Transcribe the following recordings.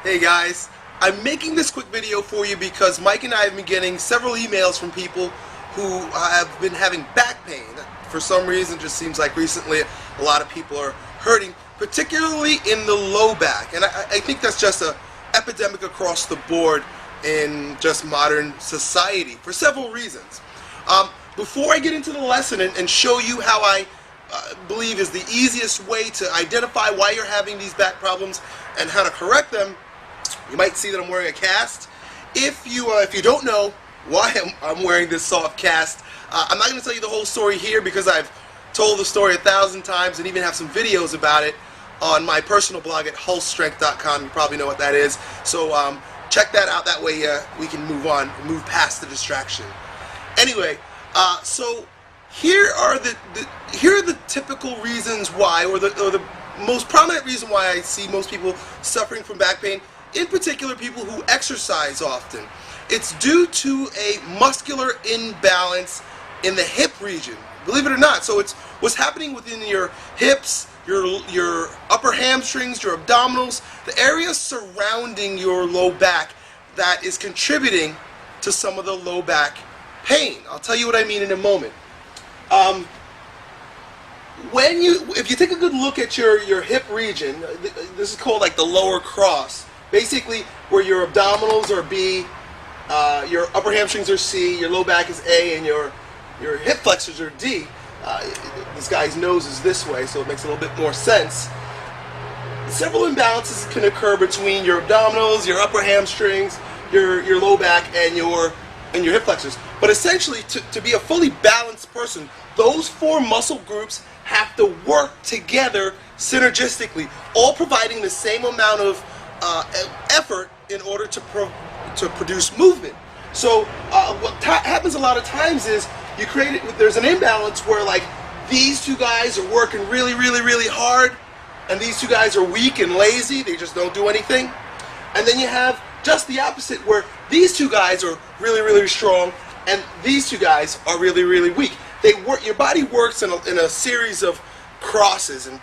Hey guys, I'm making this quick video for you because Mike and I have been getting several emails from people who have been having back pain. For some reason, it just seems like recently a lot of people are hurting, particularly in the low back. And I think that's just an epidemic across the board in just modern society for several reasons. Before I get into the lesson and show you how I believe is the easiest way to identify why you're having these back problems and how to correct them, you might see that I'm wearing a cast. If you don't know why I'm wearing this soft cast, I'm not going to tell you the whole story here because I've told the story 1,000 times and even have some videos about it on my personal blog at hulsestrength.com. You probably know what that is. So check that out. That way we can move on, move past the distraction. Anyway, so here are the typical reasons why, or the most prominent reason why I see most people suffering from back pain, in particular people who exercise often. It's due to a muscular imbalance in the hip region, believe it or not. So it's what's happening within your hips, your upper hamstrings, your abdominals, the area surrounding your low back that is contributing to some of the low back pain. I'll tell you what I mean in a moment. If you take a good look at your hip region, this is called like the lower cross. Basically, where your abdominals are B, your upper hamstrings are C, your low back is A, and your hip flexors are D. This guy's nose is this way, so it makes a little bit more sense. Several imbalances can occur between your abdominals, your upper hamstrings, your low back, and your hip flexors. But essentially, to be a fully balanced person, those four muscle groups have to work together synergistically, all providing the same amount of effort in order to produce movement. So what happens a lot of times is there's an imbalance where like these two guys are working really hard, and these two guys are weak and lazy. They just don't do anything. And then you have just the opposite, where these two guys are really strong, and these two guys are really weak. Your body works in a series of crosses and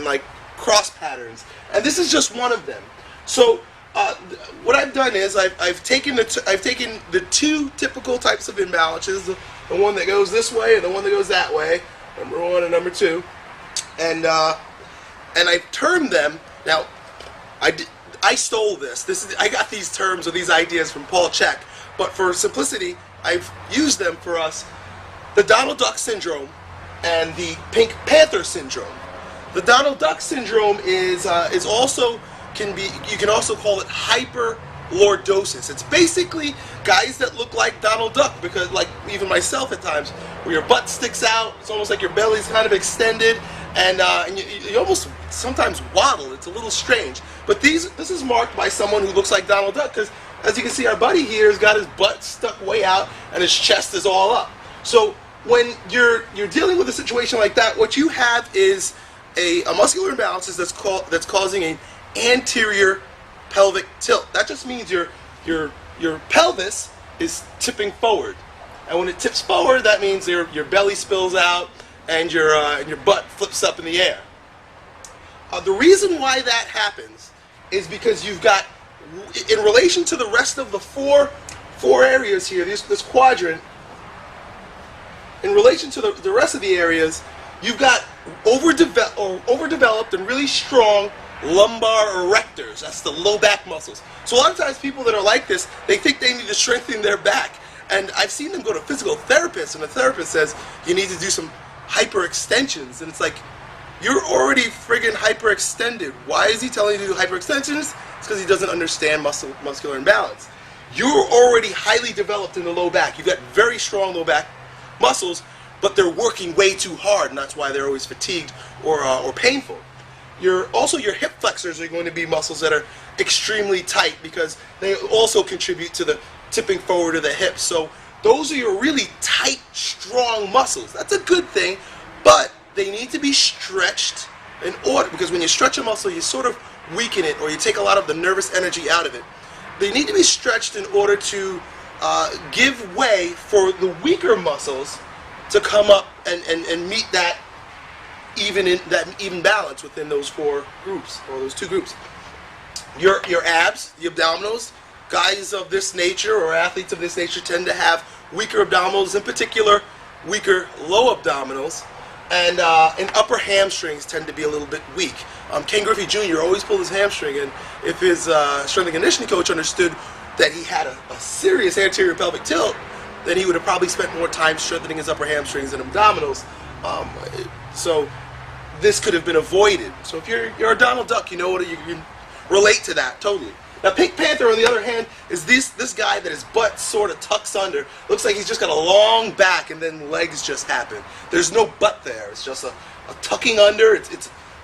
like cross patterns, and this is just one of them. So what I've done is I've taken the two typical types of imbalances, the one that goes this way and the one that goes that way, number 1 and number 2, and I've termed them. Now I stole this. I got these terms or these ideas from Paul Chek, but for simplicity, I've used them for us: the Donald Duck syndrome and the Pink Panther syndrome. The Donald Duck syndrome is also you can also call it hyperlordosis. It's basically guys that look like Donald Duck, because like even myself at times, where your butt sticks out, it's almost like your belly's kind of extended, and you almost sometimes waddle. It's a little strange. But this is marked by someone who looks like Donald Duck, because as you can see, our buddy here has got his butt stuck way out and his chest is all up. So when you're dealing with a situation like that, what you have is a muscular imbalance that's causing an anterior pelvic tilt. That just means your pelvis is tipping forward, and when it tips forward, that means your belly spills out and your butt flips up in the air. The reason why that happens is because you've got, in relation to the rest of the four areas here, this quadrant, in relation to the rest of the areas, you've got overdeveloped and really strong lumbar erectors. That's the low back muscles. So a lot of times people that are like this, they think they need to strengthen their back. And I've seen them go to physical therapists, and the therapist says, you need to do some hyperextensions. And it's like, you're already friggin' hyperextended. Why is he telling you to do hyperextensions? It's because he doesn't understand muscular imbalance. You're already highly developed in the low back. You've got very strong low back muscles, but they're working way too hard, and that's why they're always fatigued or painful. Your hip flexors are going to be muscles that are extremely tight, because they also contribute to the tipping forward of the hips. So those are your really tight, strong muscles. That's a good thing, but they need to be stretched in order, because when you stretch a muscle, you sort of weaken it, or you take a lot of the nervous energy out of it. They need to be stretched in order to give way for the weaker muscles to come up and meet that even balance within those four groups, or those two groups. your abs, the abdominals. Guys of this nature or athletes of this nature tend to have weaker abdominals, in particular weaker low abdominals, and upper hamstrings tend to be a little bit weak. Ken Griffey Jr. always pulled his hamstring, and if his strength and conditioning coach understood that he had a serious anterior pelvic tilt, then he would have probably spent more time strengthening his upper hamstrings and abdominals. So this could have been avoided. So if you're a Donald Duck, you know what, you can relate to that totally. Now, Pink Panther, on the other hand, is this guy that his butt sort of tucks under. Looks like he's just got a long back and then legs just happen. There's no butt there. It's just a tucking under.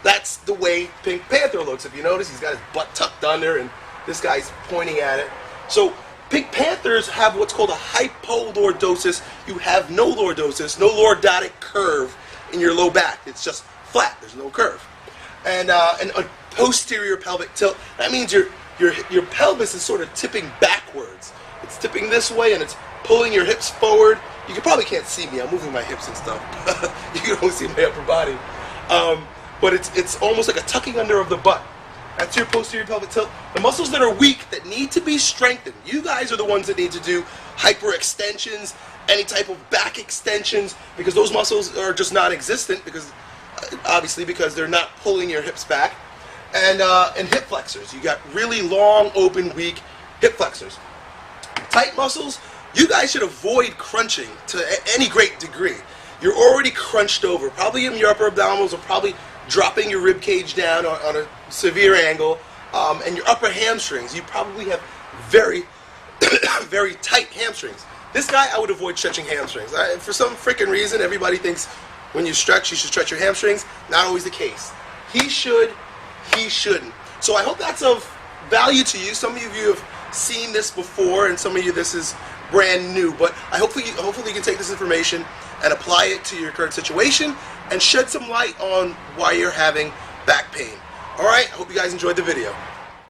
That's the way Pink Panther looks. If you notice, he's got his butt tucked under, and this guy's pointing at it. So Pink Panthers have what's called a hypolordosis. You have no lordosis, no lordotic curve in your low back. It's just flat. There's no curve. And a posterior pelvic tilt. That means your pelvis is sort of tipping backwards. It's tipping this way and it's pulling your hips forward. You probably can't see me. I'm moving my hips and stuff. You can only see my upper body. But it's almost like a tucking under of the butt. That's your posterior pelvic tilt. The muscles that are weak, that need to be strengthened, you guys are the ones that need to do hyperextensions, any type of back extensions, because those muscles are just non-existent, obviously because they're not pulling your hips back. And hip flexors. You got really long, open, weak hip flexors. Tight muscles, you guys should avoid crunching to any great degree. You're already crunched over, probably in your upper abdominals, or probably dropping your rib cage down on a severe angle, and your upper hamstrings. You probably have very, very tight hamstrings. This guy, I would avoid stretching hamstrings. For some freaking reason, everybody thinks when you stretch, you should stretch your hamstrings. Not always the case. He should. He shouldn't. So I hope that's of value to you. Some of you have seen this before, and some of you this is brand new. But hopefully you can take this information and apply it to your current situation and shed some light on why you're having back pain. All right. I hope you guys enjoyed the video.